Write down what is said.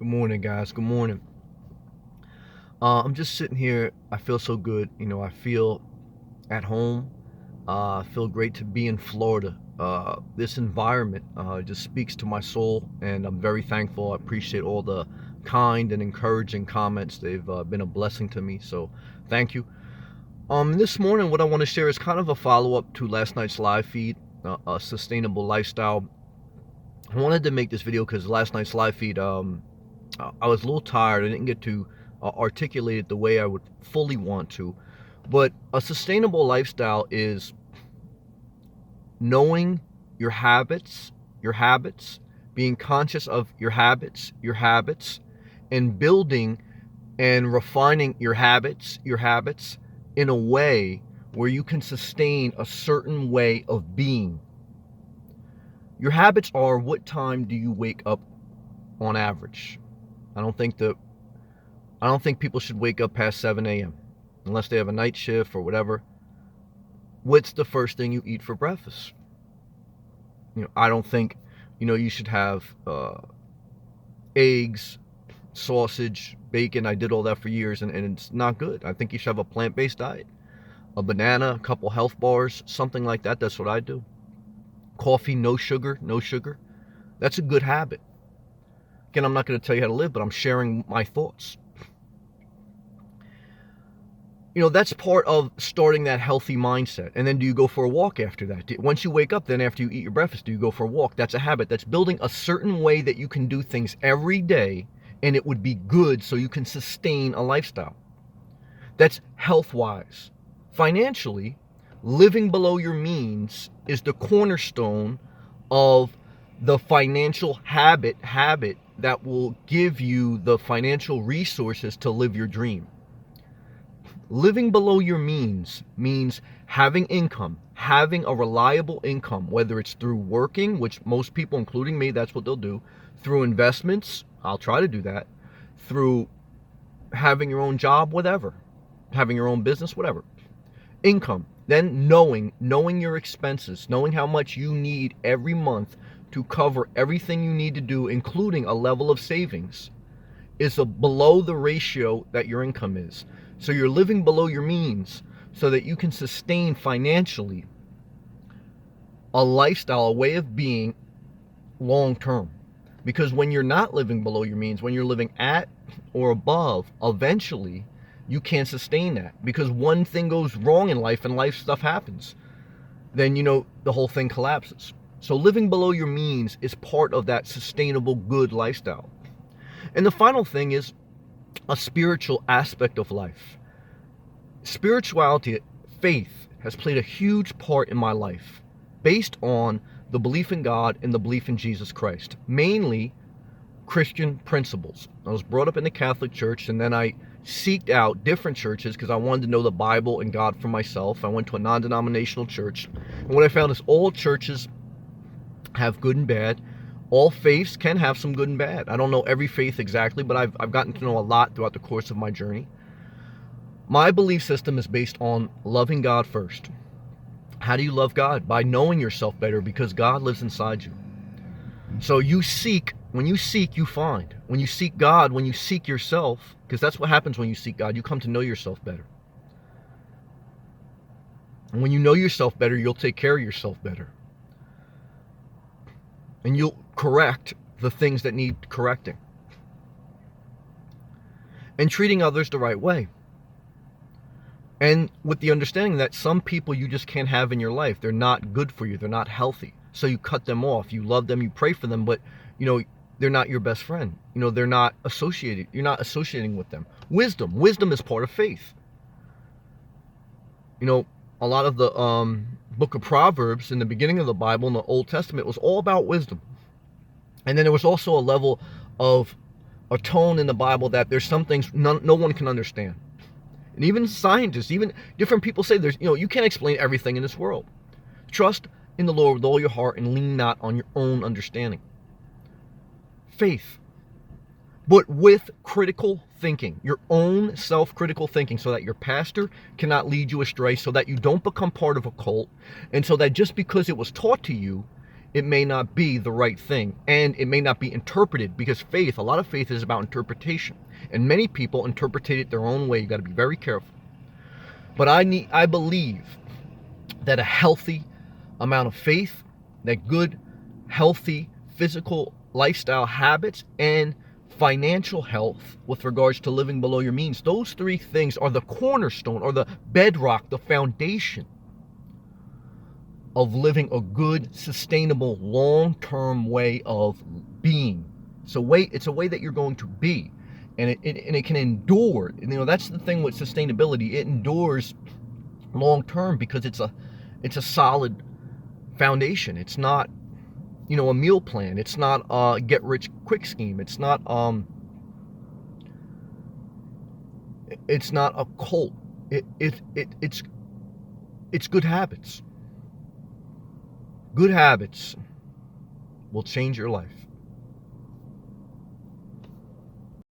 Good morning, guys. Good morning. I'm just sitting here. I feel so good. I feel at home. I feel great to be in Florida. This environment just speaks to my soul, and I'm very thankful. I appreciate all the kind and encouraging comments. They've been a blessing to me. So, thank you. This morning, what I want to share is kind of a follow up to last night's live feed, a sustainable lifestyle. I wanted to make this video because last night's live feed, I was a little tired. I didn't get to articulate it the way I would fully want to. But a sustainable lifestyle is knowing your habits, being conscious of your habits, and building and refining your habits in a way where you can sustain a certain way of being. Your habits are, what time do you wake up on average? I don't think people should wake up past 7 a.m. unless they have a night shift or whatever. What's the first thing you eat for breakfast? I don't think, you should have eggs, sausage, bacon. I did all that for years, and it's not good. I think you should have a plant-based diet. A banana, a couple health bars, something like that. That's what I do. Coffee, no sugar. That's a good habit. Again, I'm not going to tell you how to live, but I'm sharing my thoughts. That's part of starting that healthy mindset. And then do you go for a walk after that? Once you wake up, then after you eat your breakfast, do you go for a walk? That's a habit. That's building a certain way that you can do things every day, and it would be good so you can sustain a lifestyle. That's health-wise. Financially, living below your means is the cornerstone of the financial habit that will give you the financial resources to live your dream. Living below your means means having income, having a reliable income, whether it's through working, which most people, including me, that's what they'll do, through investments, I'll try to do that, through having your own job, whatever, having your own business, whatever. Income, then knowing your expenses, knowing how much you need every month to cover everything you need to do, including a level of savings, is below the ratio that your income is. So you're living below your means so that you can sustain financially a lifestyle, a way of being long term. Because when you're not living below your means, when you're living at or above, eventually you can't sustain that. Because one thing goes wrong in life and life stuff happens, then the whole thing collapses. So living below your means is part of that sustainable, good lifestyle. And the final thing is a spiritual aspect of life. Spirituality, faith, has played a huge part in my life based on the belief in God and the belief in Jesus Christ, mainly Christian principles. I was brought up in the Catholic Church, and then I seeked out different churches because I wanted to know the Bible and God for myself. I went to a non-denominational church, and what I found is all churches have good and bad. All faiths can have some good and bad. I don't know every faith exactly, but I've gotten to know a lot throughout the course of my journey. My belief system is based on loving God first. How do you love God? By knowing yourself better, because God lives inside you. So when you seek, you find. When you seek God, when you seek yourself, because that's what happens when you seek God, you come to know yourself better. And when you know yourself better, you'll take care of yourself better. And you'll correct the things that need correcting. And treating others the right way. And with the understanding that some people you just can't have in your life. They're not good for you. They're not healthy. So you cut them off. You love them. You pray for them. But, they're not your best friend. They're not associated. You're not associating with them. Wisdom is part of faith. A lot of the book of Proverbs in the beginning of the Bible in the Old Testament was all about wisdom. And then there was also a level of a tone in the Bible that there's some things no one can understand. And even scientists, even different people say you can't explain everything in this world. Trust in the Lord with all your heart and lean not on your own understanding. Faith. But with critical thinking, your own self-critical thinking, so that your pastor cannot lead you astray, so that you don't become part of a cult, and so that just because it was taught to you, it may not be the right thing, and it may not be interpreted, because faith, a lot of faith is about interpretation, and many people interpret it their own way. You got to be very careful. But I believe that a healthy amount of faith, that good, healthy physical lifestyle habits, and financial health with regards to living below your means, those three things are the cornerstone, or the bedrock, the foundation of living a good, sustainable, long-term way of being. It's a way that you're going to be, and it can endure. You know, that's the thing with sustainability. It endures long-term because it's a solid foundation. It's not, you know, a meal plan. It's not a get-rich-quick scheme. It's not a cult. It's good habits. Good habits will change your life.